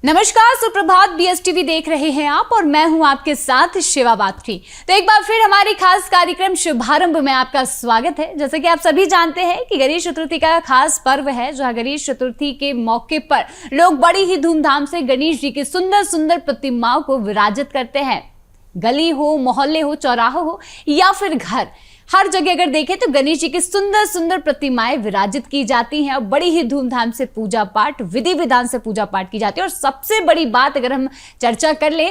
नमस्कार, सुप्रभात। बीएसटीवी देख रहे हैं आप और मैं हूं आपके साथ शिवा बात्री। तो एक बार फिर हमारी खास कार्यक्रम शुभारंभ में आपका स्वागत है। जैसे कि आप सभी जानते हैं कि गणेश चतुर्थी का खास पर्व है, जहां गणेश चतुर्थी के मौके पर लोग बड़ी ही धूमधाम से गणेश जी की सुंदर सुंदर प्रतिमाओं को विराजित करते हैं। गली हो, मोहल्ले हो, चौराहा हो या फिर घर, हर जगह अगर देखें तो गणेश जी की सुंदर सुंदर प्रतिमाएं विराजित की जाती हैं और बड़ी ही धूमधाम से पूजा पाठ, विधि विधान से पूजा पाठ की जाती है। और सबसे बड़ी बात अगर हम चर्चा कर ले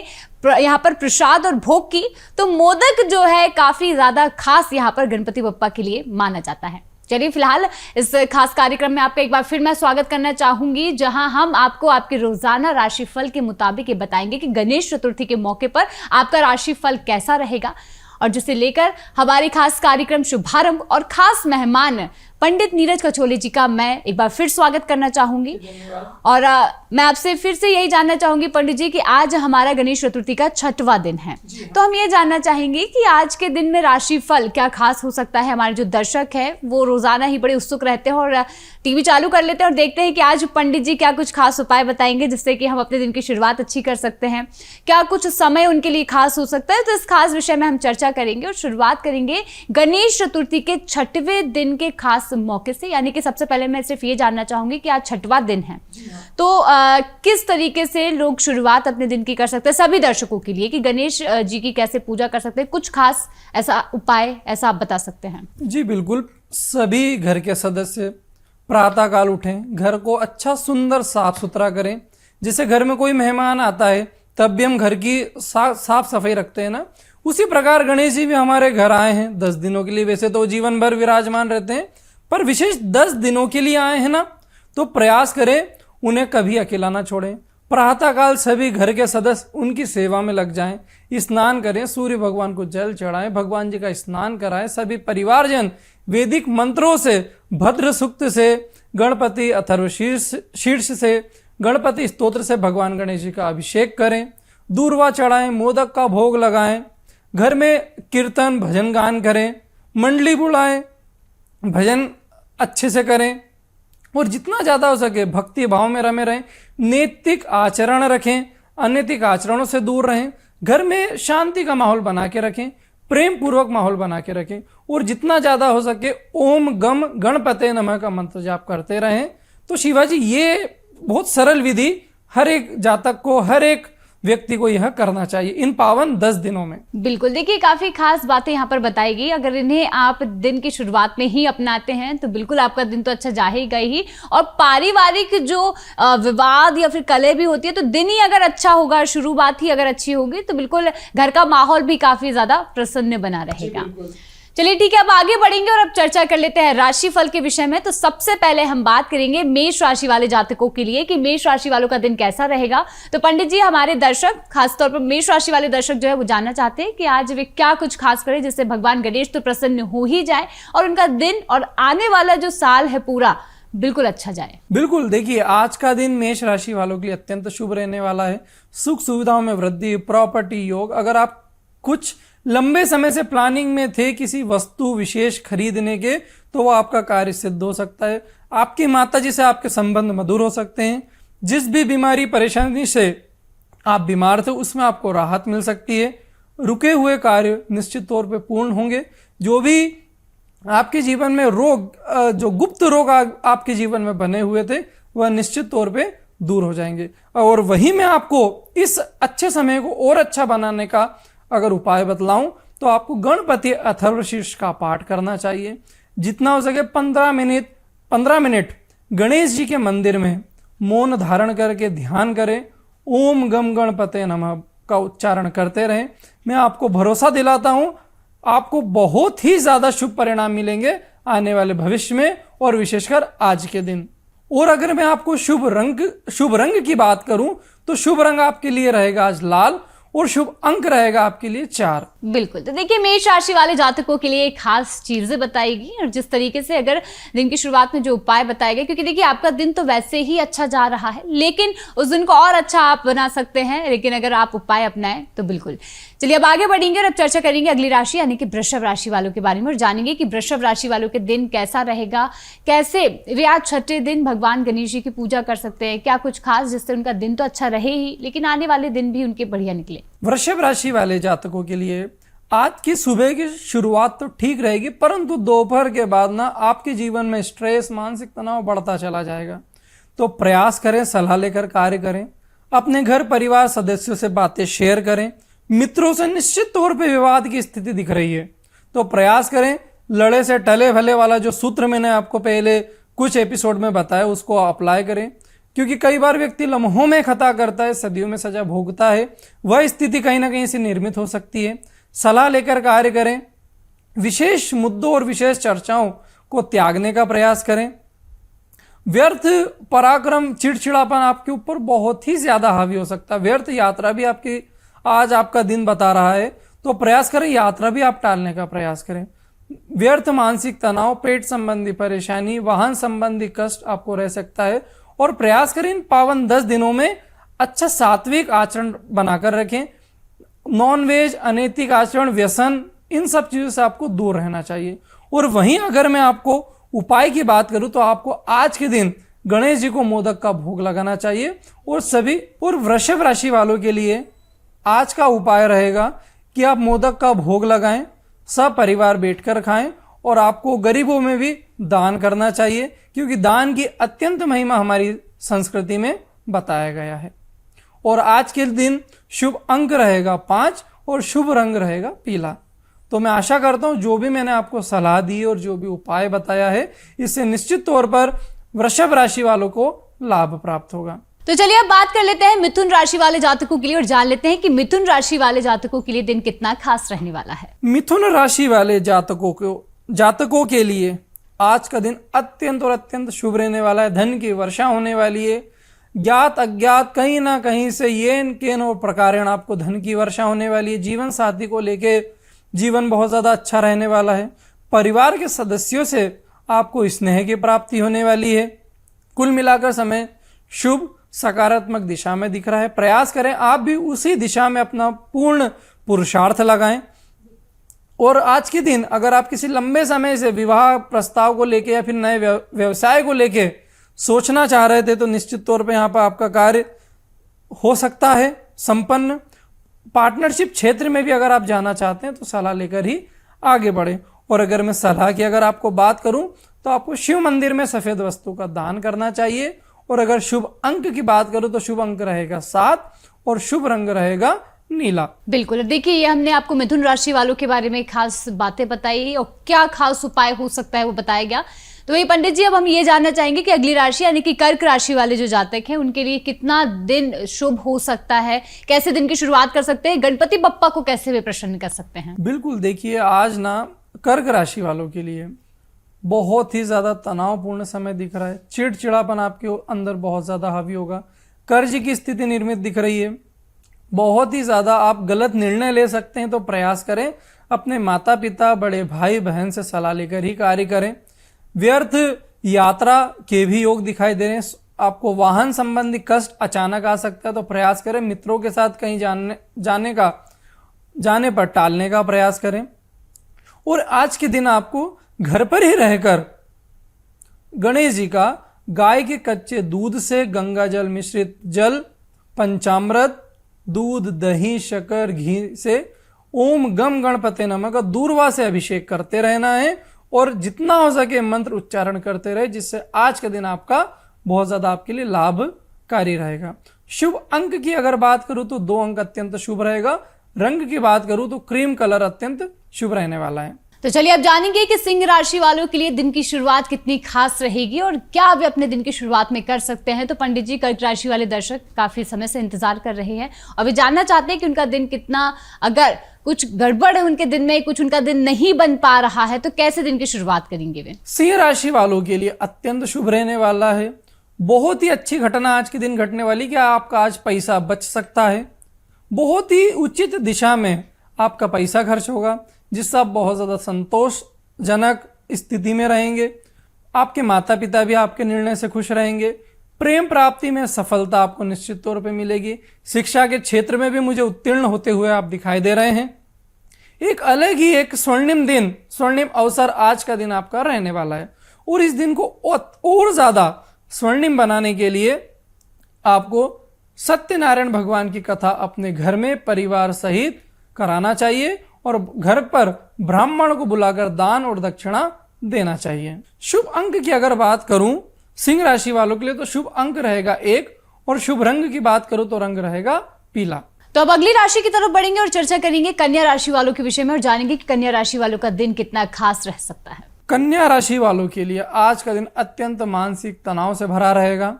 यहाँ पर प्रसाद और भोग की, तो मोदक जो है काफी ज्यादा खास यहाँ पर गणपति बप्पा के लिए माना जाता है। चलिए फिलहाल इस खास कार्यक्रम में आपका एक बार फिर मैं स्वागत करना चाहूंगी, जहां हम आपको आपके रोजाना राशिफल के मुताबिक ये बताएंगे कि गणेश चतुर्थी के मौके पर आपका राशिफल कैसा रहेगा। और जिसे लेकर हमारी खास कार्यक्रम शुभारंभ और खास मेहमान पंडित नीरज कचोले जी का मैं एक बार फिर स्वागत करना चाहूंगी। और मैं आपसे फिर से यही जानना चाहूंगी पंडित जी कि आज हमारा गणेश चतुर्थी का 6वां दिन है, तो हम ये जानना चाहेंगे कि आज के दिन में राशिफल क्या खास हो सकता है। हमारे जो दर्शक है वो रोजाना ही बड़े उत्सुक रहते हैं और टीवी चालू कर लेते हैं और देखते हैं कि आज पंडित जी क्या कुछ खास उपाय बताएंगे जिससे कि हम अपने दिन की शुरुआत अच्छी कर सकते हैं। क्या कुछ समय उनके लिए खास हो सकता है, तो इस खास विषय में हम चर्चा करेंगे और शुरुआत करेंगे गणेश चतुर्थी के 6वें दिन के खास मौके से। यानी कि सबसे पहले मैं सिर्फ ये जानना चाहूंगी कि आज 6वां दिन है, तो किस तरीके से लोग शुरुआत अपने दिन की कर सकते हैं, सभी दर्शकों के लिए, कि गणेश जी की कैसे पूजा कर सकते हैं, कुछ खास ऐसा उपाय ऐसा आप बता सकते हैं। जी बिल्कुल, सभी घर के सदस्य प्रातः काल उठें, घर को अच्छा सुंदर साफ सुथरा करें। जैसे घर में कोई मेहमान आता है तब भी हम घर की साफ सफाई रखते हैं ना, उसी प्रकार गणेश जी भी हमारे घर आए हैं 10 दिनों के लिए। वैसे तो जीवन भर विराजमान रहते हैं, पर विशेष 10 दिनों के लिए आए हैं ना, तो प्रयास करें उन्हें कभी अकेला ना छोड़ें। प्रातःकाल सभी घर के सदस्य उनकी सेवा में लग जाएं, स्नान करें, सूर्य भगवान को जल चढ़ाएं, भगवान जी का स्नान कराएं। सभी परिवारजन वैदिक मंत्रों से, भद्र सूक्त से, गणपति अथर्व शीर्ष से, गणपति स्तोत्र से भगवान गणेश जी का अभिषेक करें, दूर्वा चढ़ाएं, मोदक का भोग लगाएं, घर में कीर्तन भजन गान करें, मंडली बुलाएं, भजन अच्छे से करें और जितना ज़्यादा हो सके भक्ति भाव में रमे रहें। नैतिक आचरण रखें, अनैतिक आचरणों से दूर रहें। घर में शांति का माहौल बना के रखें, प्रेम पूर्वक माहौल बना के रखें और जितना ज़्यादा हो सके ओम गम गणपते नमः का मंत्र जाप करते रहें। तो शिवाजी, ये बहुत सरल विधि हर एक जातक को, हर एक व्यक्ति को यह करना चाहिए इन पावन 10 दिनों में। बिल्कुल, देखिए काफी खास बातें यहाँ पर बताएगी। अगर इन्हें आप दिन की शुरुआत में ही अपनाते हैं तो बिल्कुल आपका दिन तो अच्छा जाएगा ही। और पारिवारिक जो विवाद या फिर कलह भी होती है, तो दिन ही अगर अच्छा होगा, शुरुआत ही अगर अच्छी होगी, तो बिल्कुल घर का माहौल भी काफी ज्यादा प्रसन्न बना रहेगा। चलिए ठीक है, अब आगे बढ़ेंगे और अब चर्चा कर लेते हैं राशिफल के विषय में। तो सबसे पहले हम बात करेंगे मेष राशि वाले जातकों के लिए कि मेष राशि वालों का दिन कैसा रहेगा। तो पंडित जी, हमारे दर्शक, खासतौर पर मेष राशि वाले दर्शक जो है वो जानना चाहते हैं कि आज वे क्या कुछ खास करें जिससे भगवान गणेश तो प्रसन्न हो ही जाए और उनका दिन और आने वाला जो साल है पूरा बिल्कुल अच्छा जाए। बिल्कुल, देखिए आज का दिन मेष राशि वालों के लिए अत्यंत शुभ रहने वाला है। सुख सुविधाओं में वृद्धि, प्रॉपर्टी योग। अगर आप कुछ लंबे समय से प्लानिंग में थे किसी वस्तु विशेष खरीदने के, तो वो आपका कार्य सिद्ध हो सकता है। आपकी माता जी से आपके संबंध मधुर हो सकते हैं। जिस भी बीमारी परेशानी से आप बीमार थे उसमें आपको राहत मिल सकती है। रुके हुए कार्य निश्चित तौर पे पूर्ण होंगे। जो भी आपके जीवन में रोग, जो गुप्त रोग आपके जीवन में बने हुए थे, वह निश्चित तौर पे दूर हो जाएंगे। और वहीं मैं आपको इस अच्छे समय को और अच्छा बनाने का अगर उपाय बतलाऊं तो आपको गणपति अथर्व शीर्ष का पाठ करना चाहिए। जितना हो सके 15 मिनट गणेश जी के मंदिर में मौन धारण करके ध्यान करें। ओम गम गणपते नमः का उच्चारण करते रहें। मैं आपको भरोसा दिलाता हूं, आपको बहुत ही ज्यादा शुभ परिणाम मिलेंगे आने वाले भविष्य में और विशेषकर आज के दिन। और अगर मैं आपको शुभ रंग की बात करूं तो शुभ रंग आपके लिए रहेगा आज लाल और शुभ अंक रहेगा आपके लिए 4। बिल्कुल, तो देखिए मेष राशि वाले जातकों के लिए खास चीजें बताएगी और जिस तरीके से अगर दिन की शुरुआत में जो उपाय बताए गए, क्योंकि देखिए आपका दिन तो वैसे ही अच्छा जा रहा है, लेकिन उस दिन को और अच्छा आप बना सकते हैं, लेकिन अगर आप उपाय अपनाएं तो बिल्कुल। चलिए अब आगे बढ़ेंगे और अब चर्चा करेंगे अगली राशि यानी कि वृषभ राशि वालों के बारे में और जानेंगे कि वृषभ राशि वालों के दिन कैसा रहेगा, कैसे वे आज छठे दिन भगवान गणेश जी की पूजा कर सकते हैं, क्या कुछ खास जिससे उनका दिन तो अच्छा रहे ही लेकिन आने वाले दिन भी उनके बढ़िया निकले। वृषभ राशि वाले जातकों के लिए आज की सुबह की शुरुआत तो ठीक रहेगी, परंतु दोपहर के बाद ना आपके जीवन में स्ट्रेस, मानसिक तनाव बढ़ता चला जाएगा। तो प्रयास करें, सलाह लेकर कार्य करें, अपने घर परिवार सदस्यों से बातें शेयर करें। मित्रों से निश्चित तौर पे विवाद की स्थिति दिख रही है, तो प्रयास करें लड़े से टले भले वाला जो सूत्र मैंने आपको पहले कुछ एपिसोड में बताया उसको अप्लाई करें, क्योंकि कई बार व्यक्ति लम्हों में खता करता है, सदियों में सजा भोगता है। वह स्थिति कहीं ना कहीं से निर्मित हो सकती है। सलाह लेकर कार्य करें, विशेष मुद्दों और विशेष चर्चाओं को त्यागने का प्रयास करें। व्यर्थ पराक्रम, चिड़चिड़ापन आपके ऊपर बहुत ही ज्यादा हावी हो सकता है। व्यर्थ यात्रा भी आपकी आज आपका दिन बता रहा है, तो प्रयास करें यात्रा भी आप टालने का प्रयास करें। व्यर्थ मानसिक तनाव, पेट संबंधी परेशानी, वाहन संबंधी कष्ट आपको रह सकता है। और प्रयास करें इन पावन 10 दिनों में अच्छा सात्विक आचरण बनाकर रखें। नॉनवेज, अनैतिक आचरण, व्यसन, इन सब चीजों से आपको दूर रहना चाहिए। और वहीं अगर मैं आपको उपाय की बात करूं तो आपको आज के दिन गणेश जी को मोदक का भोग लगाना चाहिए। और वृषभ राशि वालों के लिए आज का उपाय रहेगा कि आप मोदक का भोग लगाएं, सब परिवार बैठकर खाएं और आपको गरीबों में भी दान करना चाहिए, क्योंकि दान की अत्यंत महिमा हमारी संस्कृति में बताया गया है। और आज के दिन शुभ अंक रहेगा 5 और शुभ रंग रहेगा पीला। तो मैं आशा करता हूं जो भी मैंने आपको सलाह दी और जो भी उपाय बताया है, इससे निश्चित तौर पर वृषभ राशि वालों को लाभ प्राप्त होगा। तो चलिए अब बात कर लेते हैं मिथुन राशि वाले जातकों के लिए और जान लेते हैं कि मिथुन राशि वाले जातकों के लिए दिन कितना खास रहने वाला है। मिथुन राशि वाले जातकों के लिए आज का दिन अत्यंत और अत्यंत शुभ रहने वाला है। धन की वर्षा होने वाली है। ज्ञात अज्ञात कहीं ना कहीं से येन केन और प्रकारेण आपको धन की वर्षा होने वाली है। जीवन साथी को लेके जीवन बहुत ज्यादा अच्छा रहने वाला है। परिवार के सदस्यों से आपको स्नेह की प्राप्ति होने वाली है। कुल मिलाकर समय शुभ सकारात्मक दिशा में दिख रहा है। प्रयास करें आप भी उसी दिशा में अपना पूर्ण पुरुषार्थ लगाएं। और आज के दिन अगर आप किसी लंबे समय से विवाह प्रस्ताव को लेके या फिर नए व्यवसाय को लेके सोचना चाह रहे थे, तो निश्चित तौर पे यहाँ पर आपका कार्य हो सकता है संपन्न। पार्टनरशिप क्षेत्र में भी अगर आप जाना चाहते हैं तो सलाह लेकर ही आगे बढ़े। और अगर मैं सलाह की अगर आपको बात करूं तो आपको शिव मंदिर में सफेद वस्तु का दान करना चाहिए। और अगर शुभ अंक की बात करूं तो शुभ अंक रहेगा 7 और शुभ रंग रहेगा नीला। बिल्कुल, देखिए ये हमने आपको मिथुन राशि वालों के बारे में खास बातें बताई और क्या खास उपाय हो सकता है वो बताया गया। तो वही पंडित जी अब हम ये जानना चाहेंगे कि अगली राशि यानी कि कर्क राशि वाले जो जातक हैं उनके लिए कितना दिन शुभ हो सकता है, कैसे दिन की शुरुआत कर सकते हैं, गणपति बप्पा को कैसे वे प्रसन्न कर सकते हैं। बिल्कुल, देखिए आज ना कर्क राशि वालों के लिए बहुत ही ज्यादा तनावपूर्ण समय दिख रहा है। चिड़चिड़ापन आपके अंदर बहुत ज्यादा हावी होगा। कर्ज की स्थिति निर्मित दिख रही है। बहुत ही ज्यादा आप गलत निर्णय ले सकते हैं, तो प्रयास करें अपने माता पिता, बड़े भाई बहन से सलाह लेकर ही कार्य करें। व्यर्थ यात्रा के भी योग दिखाई दे रहे हैं। आपको वाहन संबंधी कष्ट अचानक आ सकता है, तो प्रयास करें मित्रों के साथ कहीं जाने पर टालने का प्रयास करें। और आज के दिन आपको घर पर ही रहकर गणेश जी का गाय के कच्चे दूध से गंगा जल मिश्रित जल, पंचामृत, दूध, दही, शक्कर, घी से ओम गम गणपते नमः का दूर्वा से अभिषेक करते रहना है और जितना हो सके मंत्र उच्चारण करते रहे, जिससे आज का दिन आपका बहुत ज्यादा आपके लिए लाभकारी रहेगा। शुभ अंक की अगर बात करूं तो 2 अंक अत्यंत शुभ रहेगा। रंग की बात करूं तो क्रीम कलर अत्यंत शुभ रहने वाला है। तो चलिए अब जानेंगे कि सिंह राशि वालों के लिए दिन की शुरुआत कितनी खास रहेगी और क्या वे अपने दिन की शुरुआत में कर सकते हैं। तो पंडित जी, कर्क राशि वाले दर्शक काफी समय से इंतजार कर रहे हैं और वे जानना चाहते हैं कि उनका दिन कितना, अगर कुछ गड़बड़ है उनके दिन में, कुछ उनका दिन नहीं बन पा रहा है, तो कैसे दिन की शुरुआत करेंगे वे। सिंह राशि वालों के लिए अत्यंत शुभ रहने वाला है। बहुत ही अच्छी घटना आज के दिन घटने वाली कि आपका आज पैसा बच सकता है। बहुत ही उचित दिशा में आपका पैसा खर्च होगा, जिससे आप बहुत ज्यादा संतोषजनक स्थिति में रहेंगे। आपके माता पिता भी आपके निर्णय से खुश रहेंगे। प्रेम प्राप्ति में सफलता आपको निश्चित तौर पे मिलेगी। शिक्षा के क्षेत्र में भी मुझे उत्तीर्ण होते हुए आप दिखाई दे रहे हैं। एक अलग ही एक स्वर्णिम दिन, स्वर्णिम अवसर आज का दिन आपका रहने वाला है और इस दिन को और ज्यादा स्वर्णिम बनाने के लिए आपको सत्यनारायण भगवान की कथा अपने घर में परिवार सहित कराना चाहिए और घर पर ब्राह्मण को बुलाकर दान और दक्षिणा देना चाहिए। शुभ अंक की अगर बात करूं सिंह राशि वालों के लिए तो शुभ अंक रहेगा 1 और शुभ रंग की बात करूं तो रंग रहेगा पीला। तो अब अगली राशि की तरफ बढ़ेंगे और चर्चा करेंगे कन्या राशि वालों के विषय में और जानेंगे कि कन्या राशि वालों का दिन कितना खास रह सकता है। कन्या राशि वालों के लिए आज का दिन अत्यंत मानसिक तनाव से भरा रहेगा।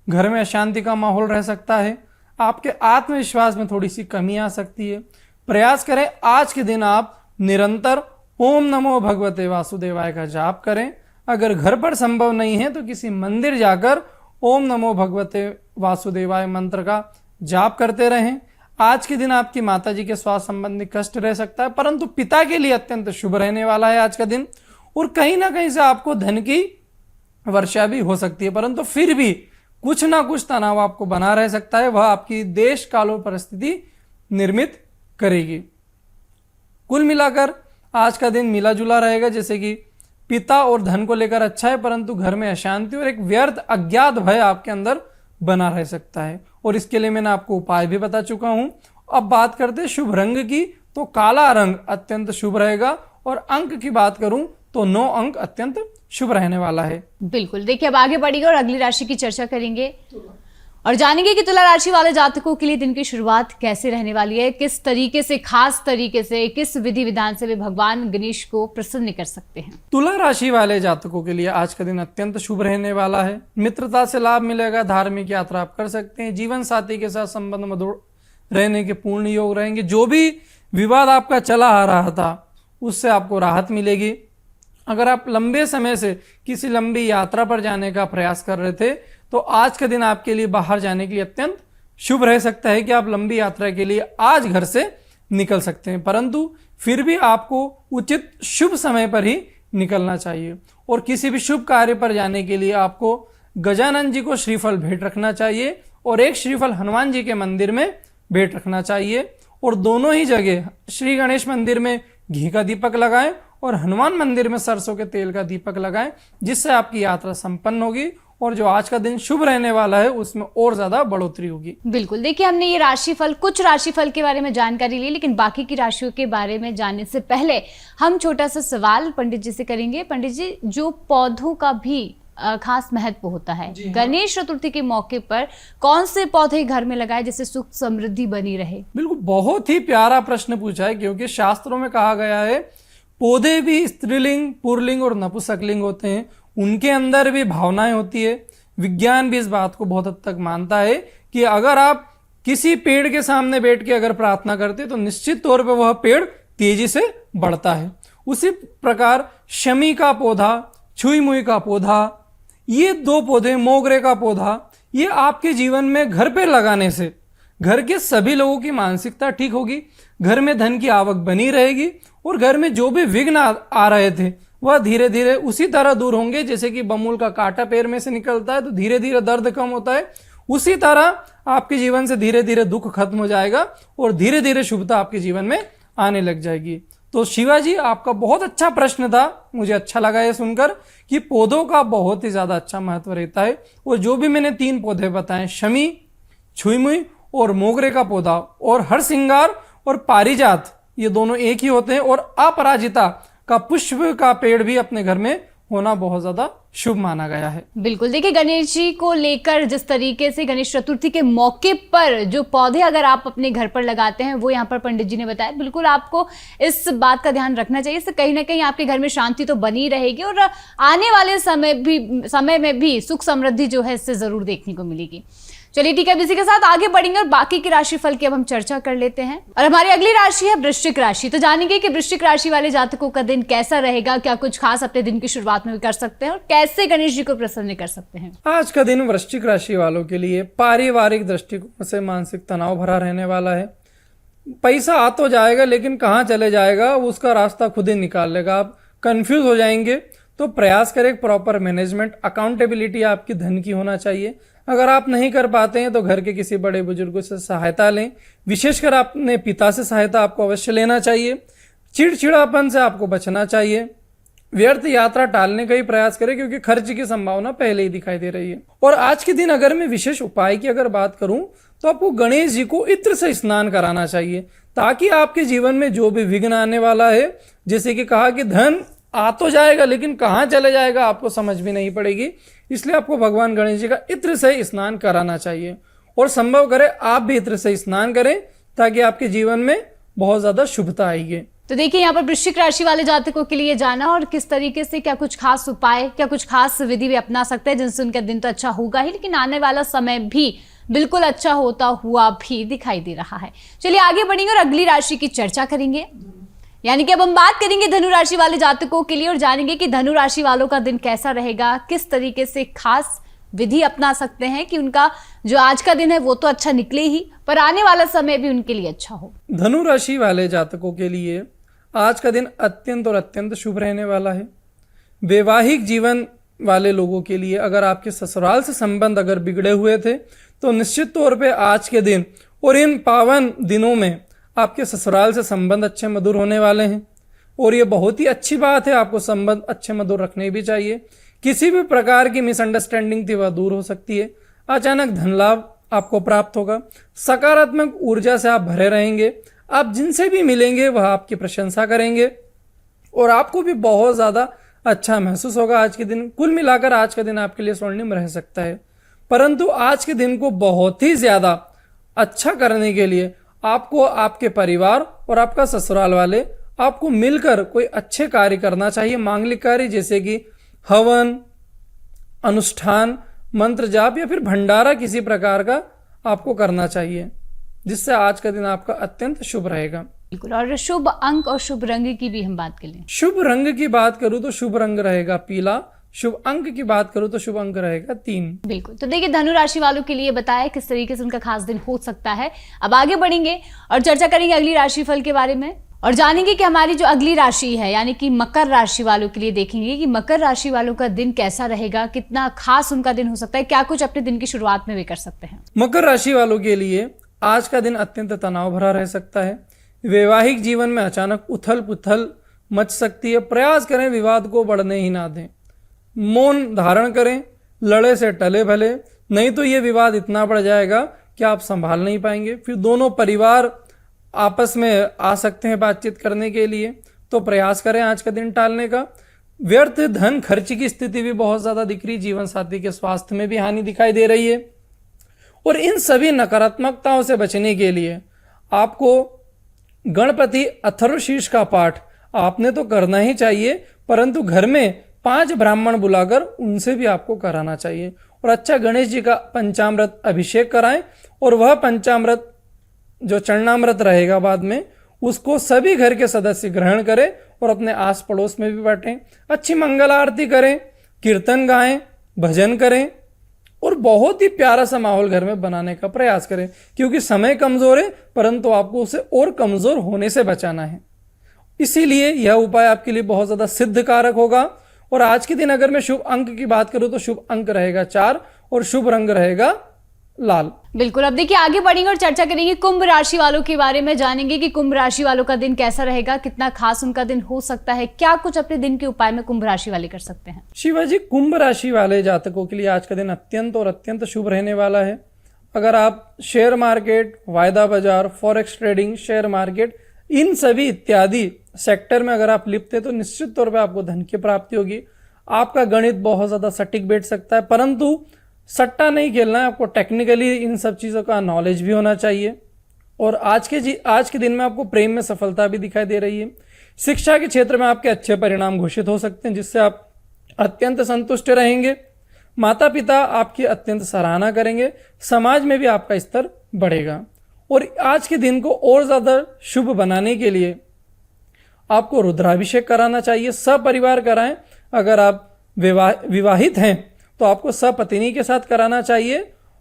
घर में अशांति का माहौल रह सकता है। आपके आत्मविश्वास में थोड़ी सी कमी आ सकती है। प्रयास करें आज के दिन आप निरंतर ओम नमो भगवते वासुदेवाय का जाप करें। अगर घर पर संभव नहीं है तो किसी मंदिर जाकर ओम नमो भगवते वासुदेवाय मंत्र का जाप करते रहें। आज के दिन आपकी माताजी के स्वास्थ्य संबंधी कष्ट रह सकता है, परंतु पिता के लिए अत्यंत शुभ रहने वाला है आज का दिन और कहीं ना कहीं से आपको धन की वर्षा भी हो सकती है, परंतु फिर भी कुछ ना कुछ तनाव आपको बना रह सकता है। वह आपकी देश काल और परिस्थिति निर्मित करेगी। कुल मिलाकर आज का दिन मिला जुला रहेगा, जैसे कि पिता और धन को लेकर अच्छा है, परंतु घर में अशांति और एक व्यर्थ अज्ञात भय आपके अंदर बना रह सकता है और इसके लिए मैंने आपको उपाय भी बता चुका हूं। अब बात करते हैं शुभ रंग की, तो काला रंग अत्यंत शुभ रहेगा और अंक की बात करूं तो 9 अंक अत्यंत शुभ रहने वाला है। बिल्कुल, देखिए अब आगे बढ़ेंगे और अगली राशि की चर्चा करेंगे और जानेंगे कि तुला राशि वाले जातकों के लिए दिन की शुरुआत कैसे रहने वाली है, किस तरीके से, खास तरीके से, किस विधि विधान से वे भगवान गणेश को प्रसन्न कर सकते हैं। तुला राशि वाले जातकों के लिए आज का दिन अत्यंत शुभ रहने वाला है। मित्रता से लाभ मिलेगा, धार्मिक यात्रा आप कर सकते हैं, जीवन साथी के साथ संबंध मधुर रहने के पूर्ण योग रहेंगे। जो भी विवाद आपका चला आ रहा था उससे आपको राहत मिलेगी। अगर आप लंबे समय से किसी लंबी यात्रा पर जाने का प्रयास कर रहे थे तो आज का दिन आपके लिए बाहर जाने के लिए अत्यंत शुभ रह सकता है कि आप लंबी यात्रा के लिए आज घर से निकल सकते हैं, परंतु फिर भी आपको उचित शुभ समय पर ही निकलना चाहिए और किसी भी शुभ कार्य पर जाने के लिए आपको गजानन जी को श्रीफल भेंट रखना चाहिए और एक श्रीफल हनुमान जी के मंदिर में भेंट रखना चाहिए और दोनों ही जगह श्री गणेश मंदिर में घी का दीपक लगाएं और हनुमान मंदिर में सरसों के तेल का दीपक लगाएं, जिससे आपकी यात्रा संपन्न होगी और जो आज का दिन शुभ रहने वाला है उसमें और ज्यादा बढ़ोतरी होगी। बिल्कुल, देखिए हमने ये राशिफल, कुछ राशिफल के बारे में जानकारी ली, लेकिन बाकी की राशियों के बारे में जानने से पहले हम छोटा सा सवाल पंडित जी से करेंगे। पंडित जी, जो पौधों का भी खास महत्व होता है, गणेश चतुर्थी के मौके पर कौन से पौधे घर में लगाए जिससे सुख समृद्धि बनी रहे? बिल्कुल, बहुत ही प्यारा प्रश्न पूछा है, क्योंकि शास्त्रों में कहा गया है पौधे भी स्त्रीलिंग, पुरलिंग और नपुंसकलिंग होते हैं, उनके अंदर भी भावनाएं होती है। विज्ञान भी इस बात को बहुत हद तक मानता है कि अगर आप किसी पेड़ के सामने बैठ के अगर प्रार्थना करते तो निश्चित तौर पे वह पेड़ तेजी से बढ़ता है। उसी प्रकार शमी का पौधा, छुई मुई का पौधा, ये 2 पौधे, मोगरे का पौधा, ये आपके जीवन में घर पे लगाने से घर के सभी लोगों की मानसिकता ठीक होगी, घर में धन की आवक बनी रहेगी और घर में जो भी विघ्न आ रहे थे वह धीरे धीरे उसी तरह दूर होंगे। जैसे कि बमूल का कांटा पैर में से निकलता है तो धीरे धीरे दर्द कम होता है, उसी तरह आपके जीवन से धीरे धीरे दुख खत्म हो जाएगा और धीरे धीरे शुभता आपके जीवन में आने लग जाएगी। तो शिवाजी, आपका बहुत अच्छा प्रश्न था, मुझे अच्छा लगा ये सुनकर कि पौधों का बहुत ही ज्यादा अच्छा महत्व रहता है और जो भी मैंने 3 पौधे बताए, शमी, छुईमुई और मोगरे का पौधा और हर सिंगार और पारिजात, ये दोनों एक ही होते हैं और अपराजिता का पुष्प का पेड़ भी अपने घर में होना बहुत ज्यादा शुभ माना गया है। बिल्कुल, देखिए गणेश जी को लेकर जिस तरीके से गणेश चतुर्थी के मौके पर जो पौधे अगर आप अपने घर पर लगाते हैं वो यहाँ पर पंडित जी ने बताया, बिल्कुल आपको इस बात का ध्यान रखना चाहिए। इससे कहीं ना कहीं आपके घर में शांति तो बनी रहेगी और आने वाले समय में भी सुख समृद्धि जो है इससे जरूर देखने को मिलेगी। चलिए ठीक है, अब इसी के साथ आगे बढ़ेंगे और बाकी की राशिफल की अब हम चर्चा कर लेते हैं और हमारी अगली राशि है वृश्चिक राशि। तो जानेंगे कि वृश्चिक राशि वाले जातकों का दिन कैसा रहेगा, क्या कुछ खास अपने दिन की शुरुआत में भी कर सकते हैं और कैसे गणेश जी को प्रसन्न कर सकते हैं। आज का दिन वृश्चिक राशि वालों के लिए पारिवारिक दृष्टिकोण से मानसिक तनाव भरा रहने वाला है। पैसा आ तो जाएगा लेकिन कहाँ चले जाएगा उसका रास्ता खुद ही निकाल लेगा, आप कंफ्यूज हो जाएंगे। तो प्रयास करें प्रॉपर मैनेजमेंट, अकाउंटेबिलिटी आपकी धन की होना चाहिए। अगर आप नहीं कर पाते हैं तो घर के किसी बड़े बुजुर्गों से सहायता लें, विशेषकर अपने पिता से सहायता आपको अवश्य लेना चाहिए। चिड़चिड़ापन से आपको बचना चाहिए। व्यर्थ यात्रा टालने का ही प्रयास करें क्योंकि खर्च की संभावना पहले ही दिखाई दे रही है। और आज के दिन अगर मैं विशेष उपाय की अगर बात करूं तो आपको गणेश जी को इत्र से स्नान कराना चाहिए, ताकि आपके जीवन में जो भी विघ्न आने वाला है, जैसे कि कहा कि धन आ तो जाएगा लेकिन कहाँ चले जाएगा आपको समझ भी नहीं पड़ेगी, इसलिए आपको भगवान गणेश जी का इत्र से स्नान कराना चाहिए। और संभव करें आप भी इत्र से स्नान करें ताकि आपके जीवन में बहुत ज्यादा शुभता आएगी। तो देखिए यहाँ पर वृश्चिक राशि वाले जातकों के लिए जाना और किस तरीके से क्या कुछ खास उपाय, क्या कुछ खास विधि भी अपना सकते हैं जिनसे उनका दिन तो अच्छा होगा ही, लेकिन आने वाला समय भी बिल्कुल अच्छा होता हुआ भी दिखाई दे रहा है। चलिए आगे बढ़ेंगे और अगली राशि की चर्चा करेंगे। यानी कि अब हम बात करेंगे धनु राशि वाले जातकों के लिए और जानेंगे कि धनु राशि वालों का दिन कैसा रहेगा, किस तरीके से खास विधि अपना सकते हैं कि उनका जो आज का दिन है वो तो अच्छा निकले ही, पर आने वाला समय भी उनके लिए अच्छा हो। धनु राशि वाले जातकों के लिए आज का दिन अत्यंत और अत्यंत शुभ रहने वाला है। वैवाहिक जीवन वाले लोगों के लिए अगर आपके ससुराल से संबंध अगर बिगड़े हुए थे तो निश्चित तौर पे आज के दिन और इन पावन दिनों में आपके ससुराल से संबंध अच्छे मधुर होने वाले हैं। और ये बहुत ही अच्छी बात है, आपको संबंध अच्छे मधुर रखने भी चाहिए। किसी भी प्रकार की मिसअंडरस्टैंडिंग थी वह दूर हो सकती है। अचानक धन लाभ आपको प्राप्त होगा। सकारात्मक ऊर्जा से आप भरे रहेंगे। आप जिनसे भी मिलेंगे वह आपकी प्रशंसा करेंगे और आपको भी बहुत ज़्यादा अच्छा महसूस होगा आज के दिन। कुल मिलाकर आज का दिन आपके लिए स्वर्णिम रह सकता है, परंतु आज के दिन को बहुत ही ज़्यादा अच्छा करने के लिए आपको आपके परिवार और आपका ससुराल वाले आपको मिलकर कोई अच्छे कार्य करना चाहिए। मांगलिक कार्य जैसे कि हवन, अनुष्ठान, मंत्र जाप या फिर भंडारा किसी प्रकार का आपको करना चाहिए, जिससे आज का दिन आपका अत्यंत शुभ रहेगा। बिल्कुल। और शुभ अंक और शुभ रंग की भी हम बात कर लें। शुभ रंग की बात करूं तो शुभ रंग रहेगा पीला। शुभ अंक की बात करूं तो शुभ अंक रहेगा 3। बिल्कुल। तो देखिए धनु राशि वालों के लिए बताया किस तरीके से उनका खास दिन हो सकता है। अब आगे बढ़ेंगे और चर्चा करेंगे अगली राशि फल के बारे में और जानेंगे कि हमारी जो अगली राशि है यानी कि मकर राशि वालों के लिए देखेंगे कि मकर राशि वालों का दिन कैसा रहेगा, कितना खास उनका दिन हो सकता है, क्या कुछ अपने दिन की शुरुआत में वे कर सकते हैं। मकर राशि वालों के लिए आज का दिन अत्यंत तनाव भरा रह सकता है। वैवाहिक जीवन में अचानक उथल पुथल मच सकती है। प्रयास करें विवाद को बढ़ने ही ना दें। मौन धारण करें, लड़े से टले भले, नहीं तो ये विवाद इतना बढ़ जाएगा कि आप संभाल नहीं पाएंगे। फिर दोनों परिवार आपस में आ सकते हैं बातचीत करने के लिए, तो प्रयास करें आज का दिन टालने का। व्यर्थ धन खर्च की स्थिति भी बहुत ज्यादा दिख रही। जीवन साथी के स्वास्थ्य में भी हानि दिखाई दे रही है। और इन सभी नकारात्मकताओं से बचने के लिए आपको गणपति अथर्वशीर्ष का पाठ आपने तो करना ही चाहिए, परंतु घर में 5 ब्राह्मण बुलाकर उनसे भी आपको कराना चाहिए। और अच्छा गणेश जी का पंचामृत अभिषेक कराएं और वह पंचामृत जो चरणामृत रहेगा बाद में उसको सभी घर के सदस्य ग्रहण करें और अपने आस पड़ोस में भी बांटें। अच्छी मंगल आरती करें, कीर्तन गाएं, भजन करें और बहुत ही प्यारा सा माहौल घर में बनाने का प्रयास करें, क्योंकि समय कमजोर है परंतु आपको उसे और कमजोर होने से बचाना है। इसीलिए यह उपाय आपके लिए बहुत ज्यादा सिद्ध कारक होगा। और आज के दिन अगर मैं शुभ अंक की बात करूं तो शुभ अंक रहेगा 4 और शुभ रंग रहेगा लाल। बिल्कुल। अब देखिए आगे बढ़ेंगे और चर्चा करेंगे कुंभ राशि वालों के बारे में। जानेंगे कि कुंभ राशि वालों का दिन कैसा रहेगा, कितना खास उनका दिन हो सकता है, क्या कुछ अपने दिन के उपाय में कुंभ राशि वाले कर सकते हैं। शिवाजी, कुंभ राशि वाले जातकों के लिए आज का दिन अत्यंत और अत्यंत शुभ रहने वाला है। अगर आप शेयर मार्केट, वायदा बाजार, फॉरेक्स ट्रेडिंग, शेयर मार्केट, इन सभी इत्यादि सेक्टर में अगर आप लिप्त हैं तो निश्चित तौर पे आपको धन की प्राप्ति होगी। आपका गणित बहुत ज्यादा सटीक बैठ सकता है, परंतु सट्टा नहीं खेलना है। आपको टेक्निकली इन सब चीजों का नॉलेज भी होना चाहिए। और आज के दिन में आपको प्रेम में सफलता भी दिखाई दे रही है। शिक्षा के क्षेत्र में आपके अच्छे परिणाम घोषित हो सकते हैं, जिससे आप अत्यंत संतुष्ट रहेंगे। माता पिता आपकी अत्यंत सराहना करेंगे। समाज में भी आपका स्तर बढ़ेगा। और आज के दिन को और ज्यादा शुभ बनाने के लिए आपको रुद्राभिषेक कराना चाहिए। सपरिवार कराएं। अगर आप विवाहित हैं तो आपको सपत्नी के साथ कराना चाहिए,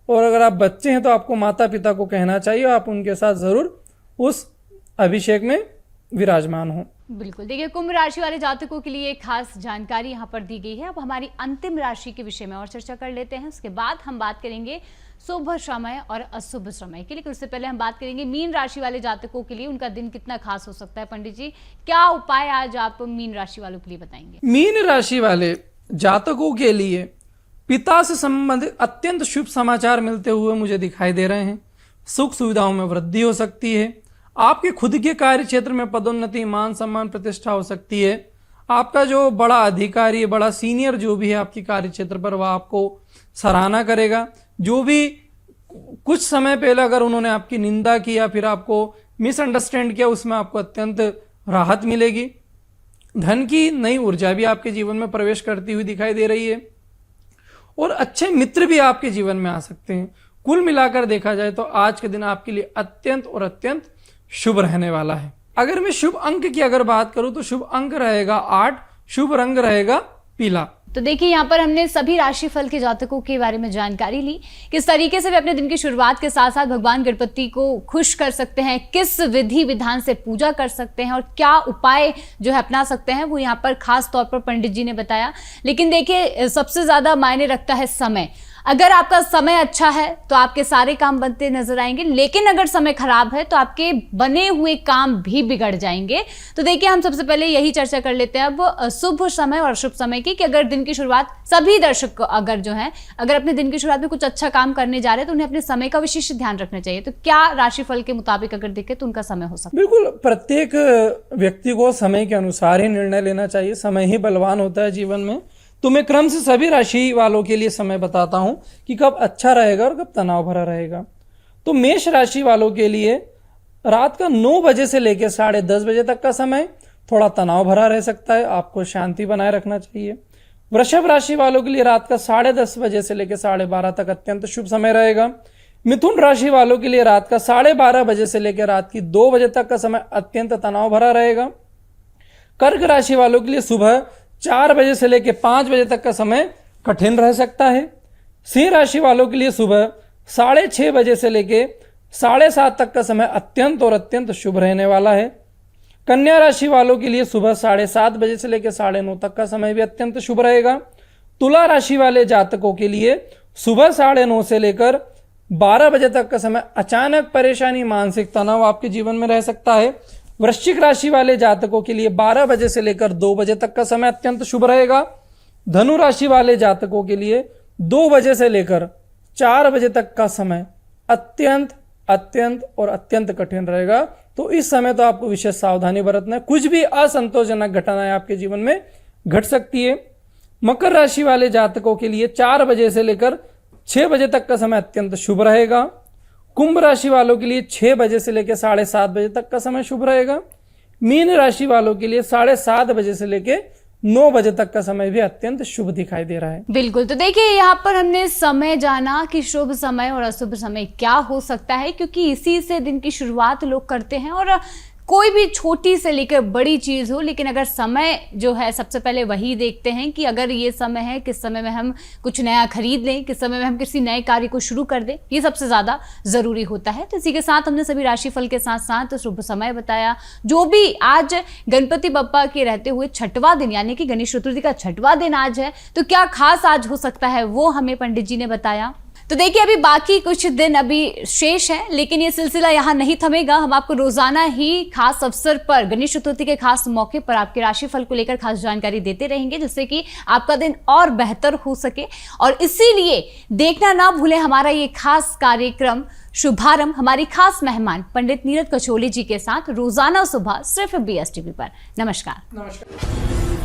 और अगर आप बच्चे हैं तो आपको माता पिता को कहना चाहिए आप उनके साथ जरूर उस अभिषेक में विराजमान हो। बिल्कुल, देखिए कुंभ राशि वाले जातकों के लिए खास जानकारी यहाँ पर दी गई है। अब हमारी अंतिम राशि के विषय में और चर्चा कर लेते हैं, उसके बाद हम बात करेंगे शुभ समय और अशुभ समय की। लेकिन उससे पहले हम बात करेंगे मीन राशि वाले जातकों के लिए उनका दिन कितना खास हो सकता है। पंडित जी, क्या उपाय आज आप मीन राशि वालों के लिए बताएंगे? मीन राशि वाले जातकों के लिए पिता से संबंधित अत्यंत शुभ समाचार मिलते हुए मुझे दिखाई दे रहे हैं। सुख सुविधाओं में वृद्धि हो सकती है। आपके खुद के कार्य क्षेत्र में पदोन्नति, मान सम्मान, प्रतिष्ठा हो सकती है। आपका जो बड़ा अधिकारी, बड़ा सीनियर जो भी है आपकी कार्य क्षेत्र पर, वह आपको सराहना करेगा। जो भी कुछ समय पहले अगर उन्होंने आपकी निंदा की या फिर आपको मिसअंडरस्टैंड किया, उसमें आपको अत्यंत राहत मिलेगी। धन की नई ऊर्जा भी आपके जीवन में प्रवेश करती हुई दिखाई दे रही है और अच्छे मित्र भी आपके जीवन में आ सकते हैं। कुल मिलाकर देखा जाए तो आज के दिन आपके लिए अत्यंत और अत्यंत शुभ रहने वाला है। अगर मैं शुभ अंक की अगर बात करूं तो शुभ अंक रहेगा 8, शुभ रंग रहेगा पीला। तो देखिए यहाँ पर हमने सभी राशिफल के जातकों के बारे में जानकारी ली, किस तरीके से वे अपने दिन की शुरुआत के साथ साथ भगवान गणपति को खुश कर सकते हैं, किस विधि विधान से पूजा कर सकते हैं और क्या उपाय जो है अपना सकते हैं, वो यहाँ पर खास तौर पर पंडित जी ने बताया। लेकिन देखिए सबसे ज्यादा मायने रखता है समय। अगर आपका समय अच्छा है तो आपके सारे काम बनते नजर आएंगे, लेकिन अगर समय खराब है तो आपके बने हुए काम भी बिगड़ जाएंगे। तो देखिए हम सबसे पहले यही चर्चा कर लेते हैं अब शुभ समय और अशुभ समय की, कि अगर दिन की शुरुआत सभी दर्शक अगर जो है अगर अपने दिन की शुरुआत में कुछ अच्छा काम करने जा रहे हैं तो उन्हें अपने समय का विशेष ध्यान रखना चाहिए। तो क्या राशिफल के मुताबिक अगर देखें तो उनका समय हो सकता है? बिल्कुल, प्रत्येक व्यक्ति को समय के अनुसार ही निर्णय लेना चाहिए। समय ही बलवान होता है जीवन में। तो मैं क्रम से सभी राशि वालों के लिए समय बताता हूं कि कब अच्छा रहेगा और कब तनाव भरा रहेगा। तो मेष राशि वालों के लिए रात का 9 बजे से लेकर 10:30 बजे तक का समय थोड़ा तनाव भरा रह सकता है, आपको शांति बनाए रखना चाहिए। वृषभ राशि वालों के लिए रात का 10:30 बजे से लेकर 12:30 तक अत्यंत शुभ समय रहेगा। मिथुन राशि वालों के लिए रात का 12:30 बजे से लेकर रात की 2 बजे तक का समय अत्यंत तनाव भरा रहेगा। कर्क राशि वालों के लिए सुबह 4 बजे से लेकर 5 बजे तक का समय कठिन रह सकता है। सिंह राशि वालों के लिए सुबह 6:30 बजे से लेकर 7:30 तक का समय अत्यंत और अत्यंत शुभ रहने वाला है। कन्या राशि वालों के लिए सुबह 7:30 बजे से लेकर 9:30 तक का समय भी अत्यंत शुभ रहेगा। तुला राशि वाले जातकों के लिए सुबह 9:30 से लेकर 12 बजे तक का समय अचानक परेशानी, मानसिक तनाव आपके जीवन में रह सकता है। वृश्चिक राशि वाले जातकों के लिए 12 बजे से लेकर 2 बजे तक का समय अत्यंत शुभ रहेगा। धनु राशि वाले जातकों के लिए 2 बजे से लेकर 4 बजे तक का समय अत्यंत अत्यंत और अत्यंत कठिन रहेगा। तो इस समय तो आपको विशेष सावधानी बरतना है। कुछ भी असंतोषजनक घटनाएं आपके जीवन में घट सकती है। मकर राशि वाले जातकों के लिए 4 बजे से लेकर 6 बजे तक का समय अत्यंत शुभ रहेगा। कुंभ राशि वालों के लिए 6 बजे से लेकर 7:30 बजे तक का समय शुभ रहेगा। मीन राशि वालों के लिए 7:30 बजे से लेकर 9 बजे तक का समय भी अत्यंत शुभ दिखाई दे रहा है। बिल्कुल, तो देखिए यहाँ पर हमने समय जाना कि शुभ समय और अशुभ समय क्या हो सकता है, क्योंकि इसी से दिन की शुरुआत लोग करते हैं। और कोई भी छोटी से लेकर बड़ी चीज हो, लेकिन अगर समय जो है सबसे पहले वही देखते हैं कि अगर ये समय है, किस समय में हम कुछ नया खरीद लें, किस समय में हम किसी नए कार्य को शुरू कर दें, ये सबसे ज्यादा जरूरी होता है। तो इसी के साथ हमने सभी राशिफल के साथ साथ शुभ समय बताया। जो भी आज गणपति बप्पा के रहते हुए 6वां दिन यानी कि गणेश चतुर्थी का 6वां दिन आज है, तो क्या खास आज हो सकता है वो हमें पंडित जी ने बताया। तो देखिए अभी बाकी कुछ दिन अभी शेष है, लेकिन ये सिलसिला यहाँ नहीं थमेगा। हम आपको रोजाना ही खास अवसर पर, गणेश चतुर्थी के खास मौके पर आपके राशिफल को लेकर खास जानकारी देते रहेंगे, जिससे कि आपका दिन और बेहतर हो सके। और इसीलिए देखना ना भूलें हमारा ये खास कार्यक्रम शुभारंभ हमारी खास मेहमान पंडित नीरज कचोली जी के साथ रोजाना सुबह सिर्फ BSTV पर। नमस्कार।